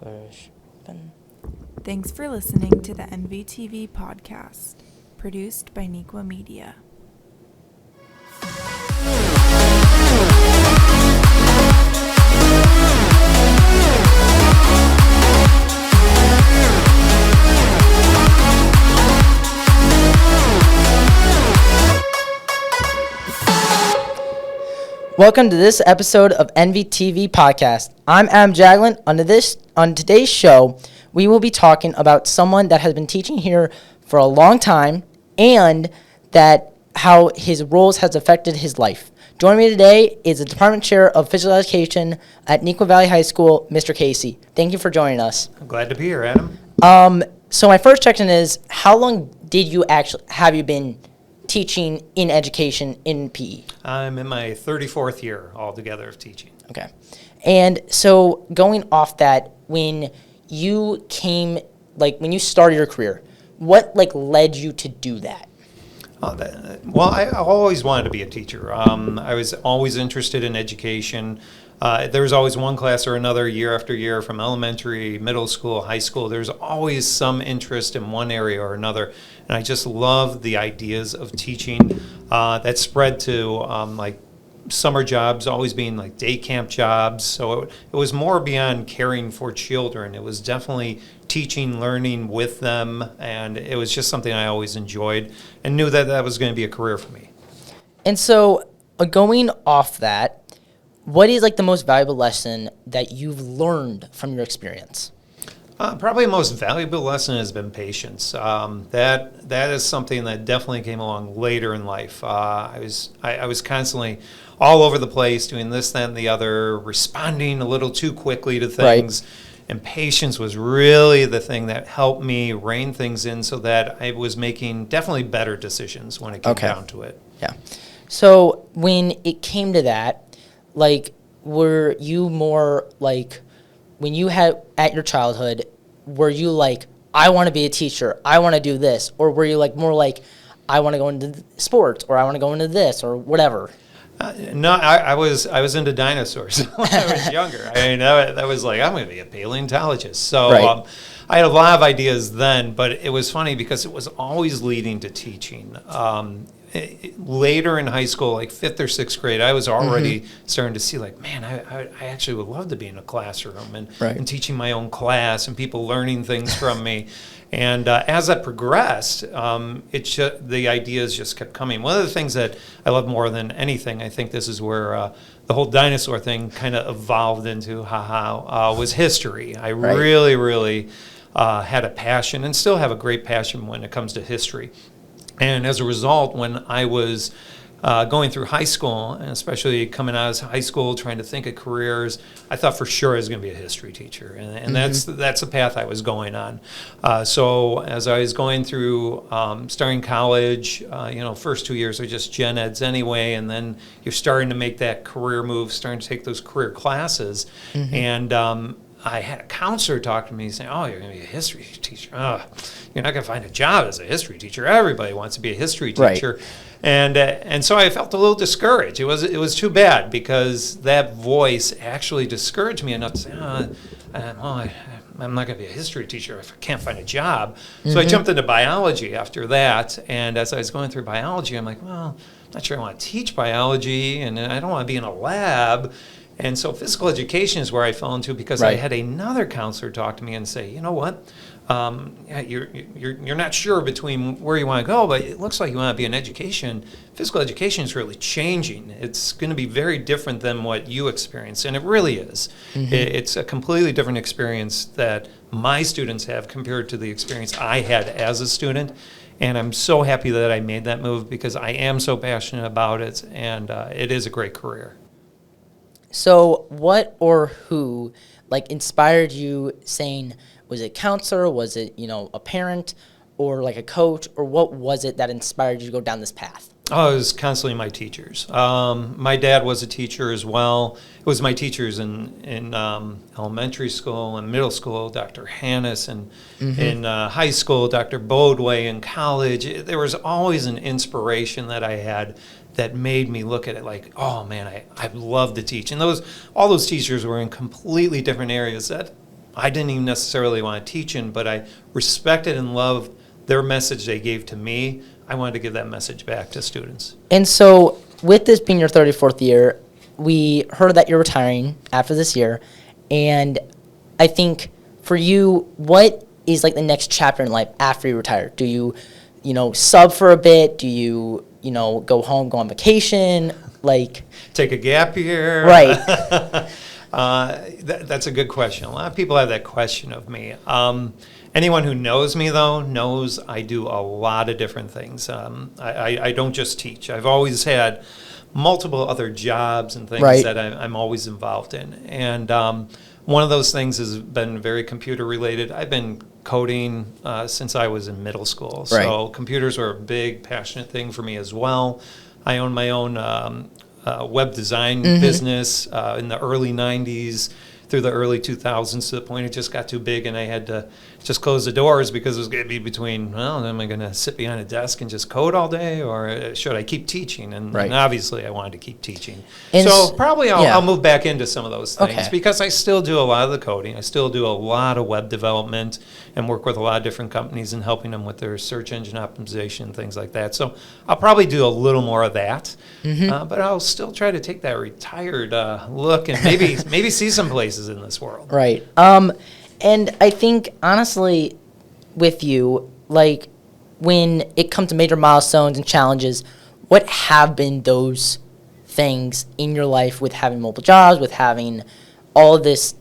push button. Thanks for listening to the NVTV Podcast, produced by Nequa Media. Welcome to this episode of NVTV Podcast. I'm Adam Jaglin. On today's show, we will be talking about someone that has been teaching here for a long time and that how his roles has affected his life. Joining me today is the Department Chair of Physical Education at Neuqua Valley High School, Mr. Casey. Thank you for joining us. I'm glad to be here, Adam. So my first question is, how long have you been teaching in education in PE? I'm in my 34th year altogether of teaching. Okay. And so going off that, when you started your career, what led you to do that? Well, I always wanted to be a teacher. I was always interested in education. There was always one class or another year after year, from elementary, middle school, high school. There's always some interest in one area or another. And I just love the ideas of teaching that spread to summer jobs, always being like day camp jobs. So it was more beyond caring for children. It was definitely teaching, learning with them. And it was just something I always enjoyed and knew that was going to be a career for me. And so going off that, what is the most valuable lesson that you've learned from your experience? Probably the most valuable lesson has been patience. That is something that definitely came along later in life. I was constantly all over the place, doing this, that, and the other, responding a little too quickly to things. Right. And patience was really the thing that helped me rein things in so that I was making definitely better decisions when it came down to it. Yeah. So when it came to that, were you more when you had at your childhood, were you I want to be a teacher, I want to do this, or were you more I want to go into sports, or I want to go into this, or whatever? No, I was into dinosaurs when I was younger. I mean, that was I'm going to be a paleontologist. So right. I had a lot of ideas then, but it was funny because it was always leading to teaching. Later in high school, 5th or 6th grade, I was already starting to see man, I actually would love to be in a classroom and teaching my own class and people learning things from me. And as that progressed, the ideas just kept coming. One of the things that I love more than anything, I think this is where the whole dinosaur thing kind of evolved into was history. I really had a passion and still have a great passion when it comes to history. And as a result, when I was going through high school, and especially coming out of high school, trying to think of careers, I thought for sure I was going to be a history teacher, and that's the path I was going on. So as I was going through starting college, first 2 years are just gen eds anyway, and then you're starting to make that career move, starting to take those career classes, and I had a counselor talk to me saying, "Oh, you're going to be a history teacher. You're not going to find a job as a history teacher. Everybody wants to be a history teacher." Right. And so I felt a little discouraged. It was too bad because that voice actually discouraged me enough to say, I'm not going to be a history teacher if I can't find a job. So I jumped into biology after that. And as I was going through biology, I'm like, well, I'm not sure I want to teach biology, and I don't want to be in a lab. And so physical education is where I fell into because I had another counselor talk to me and say, you know what, you're not sure between where you want to go, but it looks like you want to be in education. Physical education is really changing. It's going to be very different than what you experience, and it really is. It's a completely different experience that my students have compared to the experience I had as a student. And I'm so happy that I made that move because I am so passionate about it, and it is a great career. So what or who inspired you, saying, was it a counselor, was it, a parent, or a coach, or what was it that inspired you to go down this path? Oh, it was constantly my teachers. My dad was a teacher as well. It was my teachers in elementary school and middle school, Dr. Hannes, and in high school, Dr. Bodway, in college. There was always an inspiration that I had that made me look at it like, oh man, I'd love to teach. And all those teachers were in completely different areas that I didn't even necessarily want to teach in, but I respected and loved their message they gave to me. I wanted to give that message back to students. And so with this being your 34th year, we heard that you're retiring after this year. And I think for you, what is like the next chapter in life after you retire? Do you, sub for a bit? Do you, go home, go on vacation? Like take a gap year? Right. That's a good question. A lot of people have that question of me. Anyone who knows me, though, knows I do a lot of different things. I don't just teach. I've always had multiple other jobs and things right. that I'm always involved in. And one of those things has been very computer related. I've been coding since I was in middle school. Right. So computers were a big, passionate thing for me as well. I own my own web design business in the early 90s through the early 2000s, to the point it just got too big and I had to just close the doors because it was going to be between, am I going to sit behind a desk and just code all day, or should I keep teaching? And, right. and obviously I wanted to keep teaching. And so probably I'll move back into some of those things okay. because I still do a lot of the coding. I still do a lot of web development and work with a lot of different companies and helping them with their search engine optimization and things like that. So I'll probably do a little more of that, but I'll still try to take that retired look and maybe see some places in this world. Right. And I think, honestly, with you, like, when it comes to major milestones and challenges, what have been those things in your life with having multiple jobs, with having all this,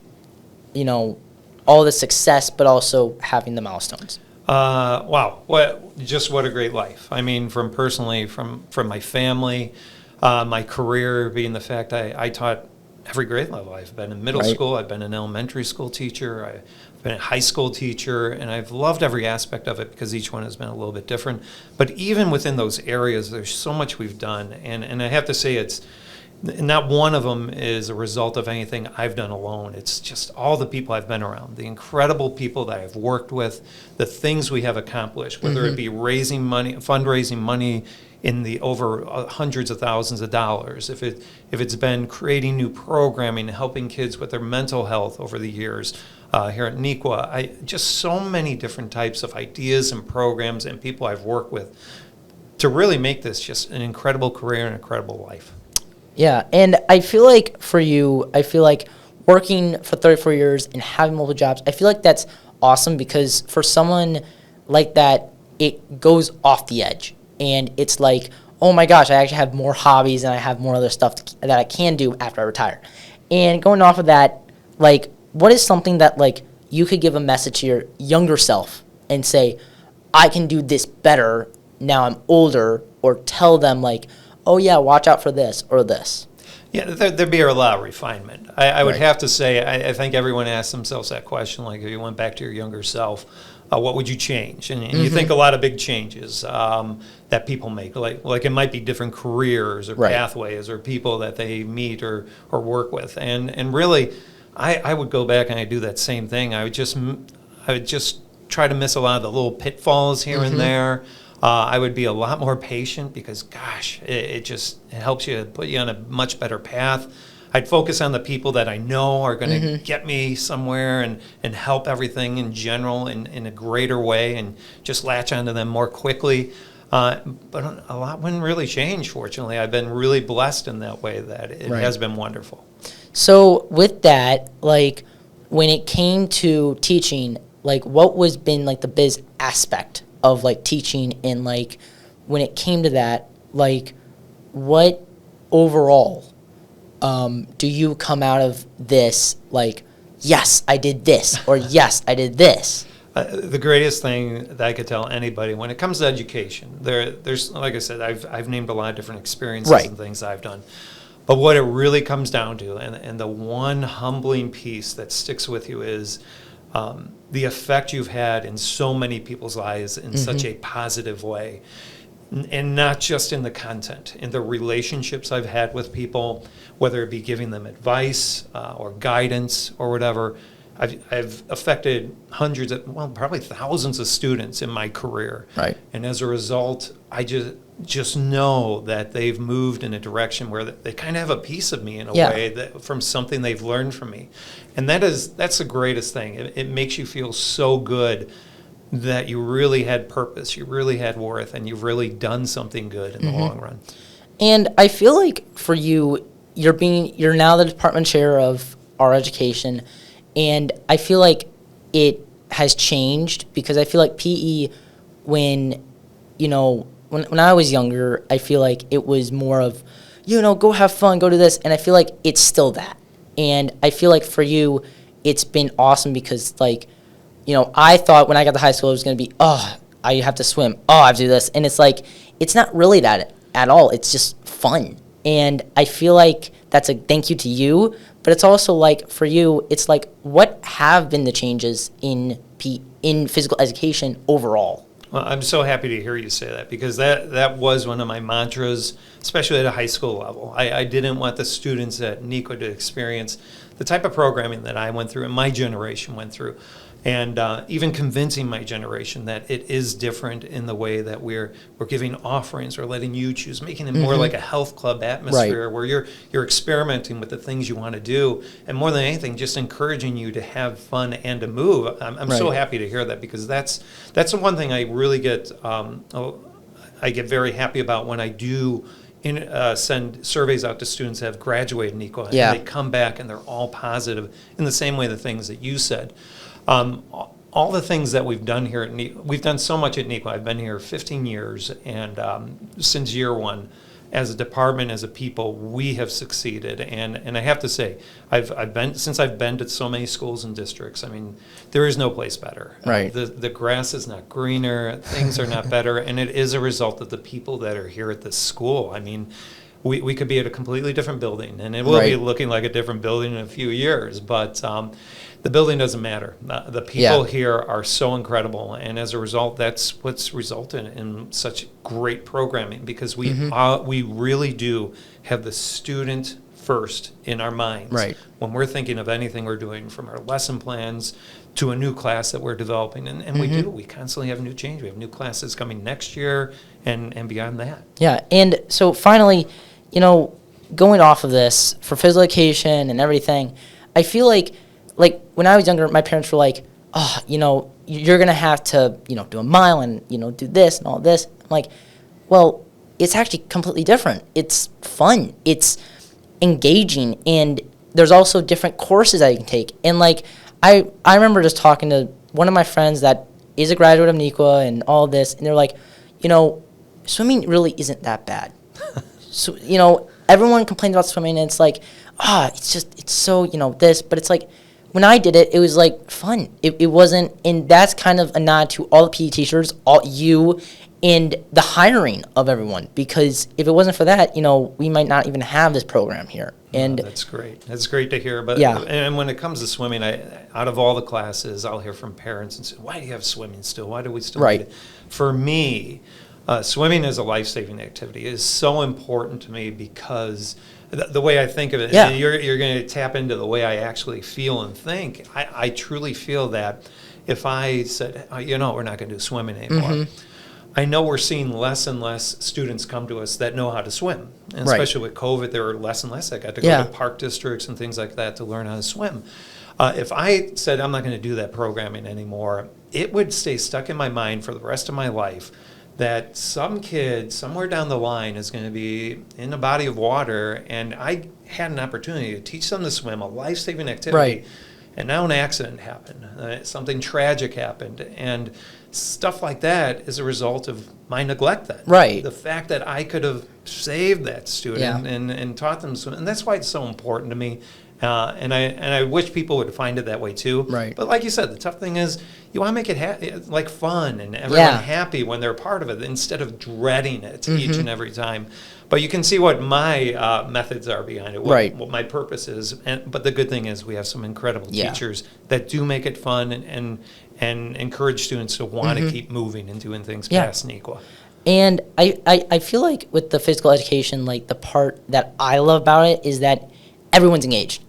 all this success, but also having the milestones? Wow. What a great life. I mean, from my family, my career being the fact I taught every grade level. I've been in middle right. school, I've been an elementary school teacher, I've been a high school teacher, and I've loved every aspect of it because each one has been a little bit different. But even within those areas, there's so much we've done. And I have to say, it's not one of them is a result of anything I've done alone. It's just all the people I've been around, the incredible people that I've worked with, the things we have accomplished, whether it be raising money, fundraising money in the over hundreds of thousands of dollars, if it's been creating new programming, helping kids with their mental health over the years here at NEQA, just so many different types of ideas and programs and people I've worked with to really make this just an incredible career and an incredible life. Yeah, and I feel like for you, working for 34 years and having multiple jobs, I feel like that's awesome because for someone like that, it goes off the edge. And it's like, oh my gosh, I actually have more hobbies and I have more other stuff that I can do after I retire. And going off of that, like, what is something that, like, you could give a message to your younger self and say, I can do this better now I'm older, or tell them, like, oh yeah, watch out for this or this? Yeah, there'd be a lot of refinement. I would right. have to say, I think everyone asks themselves that question, like if you went back to your younger self, what would you change? And you think a lot of big changes that people make, like it might be different careers or right. pathways or people that they meet or work with. And really, I would go back and I do that same thing. I would just try to miss a lot of the little pitfalls here and there. I would be a lot more patient because, gosh, it helps you, put you on a much better path. I'd focus on the people that I know are going to get me somewhere and help everything in general in a greater way and just latch onto them more quickly. But a lot wouldn't really change, fortunately. I've been really blessed in that way that it right. has been wonderful. So with that, like, when it came to teaching, like, what was been, like, the biggest aspect of, like, teaching, and, like, when it came to that, like, what overall do you come out of this, like, yes, I did this, or yes, I did this? The greatest thing that I could tell anybody when it comes to education, there's, like I said, I've named a lot of different experiences right. and things I've done. But what it really comes down to, and the one humbling piece that sticks with you is the effect you've had in so many people's lives in such a positive way. And not just in the content, in the relationships I've had with people, whether it be giving them advice or guidance or whatever. I've affected hundreds of, well, probably thousands of students in my career. Right. And as a result, I just know that they've moved in a direction where they kind of have a piece of me in a way that from something they've learned from me. And that's the greatest thing. It makes you feel so good that you really had purpose, you really had worth, and you've really done something good in the long run. And I feel like for you, you're now the department chair of our education, and I feel like it has changed because I feel like PE, when I was younger, I feel like it was more of, go have fun, go do this, and I feel like it's still that. And I feel like for you, it's been awesome because, like, I thought when I got to high school it was going to be, I have to swim, I have to do this, and it's like, it's not really that at all. It's just fun. And I feel like that's a thank you to you, but it's also like for you, it's like, what have been the changes in physical education overall? Well, I'm so happy to hear you say that because that was one of my mantras, especially at a high school level. I didn't want the students at NEQA to experience the type of programming that I went through and my generation went through. And even convincing my generation that it is different in the way that we're giving offerings or letting you choose, making it more like a health club atmosphere where you're experimenting with the things you want to do, and more than anything, just encouraging you to have fun and to move. I'm so happy to hear that because that's the one thing I really get. I get very happy about when I do. Send surveys out to students that have graduated NEQA, and they come back and they're all positive in the same way the things that you said. All the things that we've done here at NEQA, we've done so much at NEQA. I've been here 15 years, and since year one, as a department, as a people, we have succeeded. And I have to say, I've been to so many schools and districts. I mean, there is no place better. Right. The grass is not greener. Things are not better, and it is a result of the people that are here at this school. I mean, we could be at a completely different building, and it will be looking like a different building in a few years. But the building doesn't matter. The people here are so incredible, and as a result, that's what's resulted in such great programming because we really do have the student first in our minds. Right. When we're thinking of anything we're doing, from our lesson plans to a new class that we're developing, and we do. We constantly have new change. We have new classes coming next year and beyond that. Yeah, and so finally, going off of this for physical education and everything, I feel like when I was younger, my parents were like, you're going to have to, do a mile and, do this and all this. I'm like, well, it's actually completely different. It's fun. It's engaging. And there's also different courses that you can take. And, I remember just talking to one of my friends that is a graduate of NEQA and all this, and they're like, swimming really isn't that bad. So, everyone complains about swimming, and it's like, it's so, this. But it's like, when I did it, it was like fun. It wasn't, and that's kind of a nod to all the PE teachers, all you, and the hiring of everyone. Because if it wasn't for that, we might not even have this program here. And that's great. That's great to hear. But and when it comes to swimming, out of all the classes, I'll hear from parents and say, "Why do you have swimming still? Why do we still need it?" For me, swimming as a life-saving activity is so important to me because the way I think of it, you're going to tap into the way I actually feel and think. I truly feel that if I said, we're not going to do swimming anymore, I know we're seeing less and less students come to us that know how to swim. And especially with COVID, there are less and less that got to go to park districts and things like that to learn how to swim. If I said I'm not going to do that programming anymore, it would stay stuck in my mind for the rest of my life that some kid somewhere down the line is going to be in a body of water, and I had an opportunity to teach them to swim, a life-saving activity, and now an accident happened, something tragic happened, and stuff like that is a result of my neglect then. The fact that I could have saved that student and taught them swim, and that's why it's so important to me. And I wish people would find it that way too. But like you said, the tough thing is you want to make it like fun and everyone happy when they're a part of it instead of dreading it each and every time. But you can see what my methods are behind it, what my purpose is. But the good thing is we have some incredible teachers that do make it fun and encourage students to want to keep moving and doing things past NEQA. And I feel like with the physical education, like the part that I love about it is that everyone's engaged.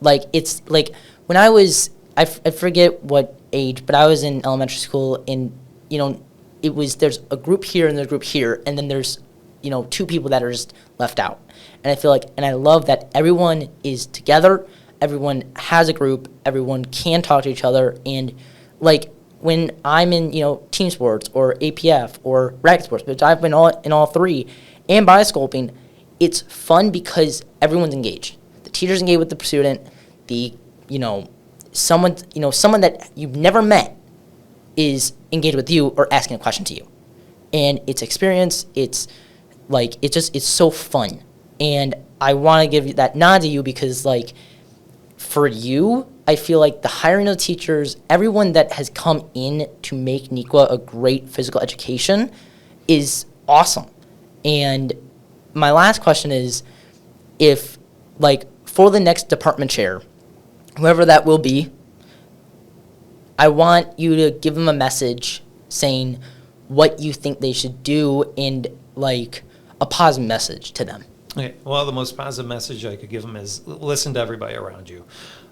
Like, it's like when I was I forget what age, but I was in elementary school, and there's a group here and there's a group here, and then there's 2 people that are just left out. And I feel like, and I love that everyone is together, everyone has a group, everyone can talk to each other, and like when I'm in team sports or APF or racket sports, which I've been in all 3, and bioscoping, it's fun because everyone's engaged. The teacher's engaged with the student. Someone that you've never met is engaged with you or asking a question to you, and it's experience. It's so fun, and I want to give that nod to you because for you, I feel like the hiring of teachers, everyone that has come in to make Neuqua a great physical education is awesome. And my last question is, if for the next department chair, whoever that will be, I want you to give them a message saying what you think they should do and a positive message to them. Okay. Well, the most positive message I could give them is listen to everybody around you.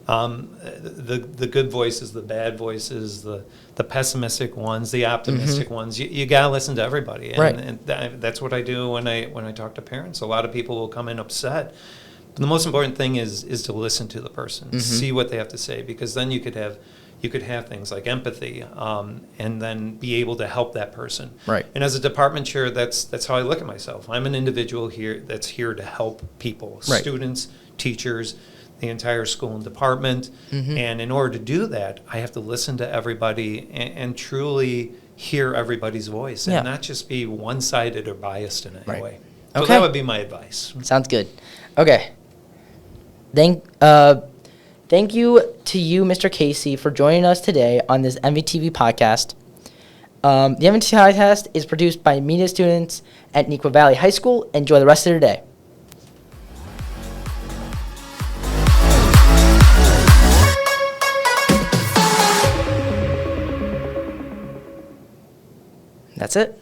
The good voices, the bad voices, the pessimistic ones, the optimistic ones. You gotta listen to everybody, and that's what I do when I talk to parents. A lot of people will come in upset. But the most important thing is to listen to the person, see what they have to say, because then you could have things like empathy, and then be able to help that person. Right. And as a department chair, that's how I look at myself. I'm an individual here that's here to help people, right. Students, teachers, the entire school and department. And in order to do that, I have to listen to everybody and truly hear everybody's voice, and not just be one-sided or biased in any way. So that would be my advice. Sounds good. Okay. Thank you to you, Mr. Casey, for joining us today on this NVTV podcast. The NVTV podcast is produced by media students at Neuqua Valley High School. Enjoy the rest of your day. That's it.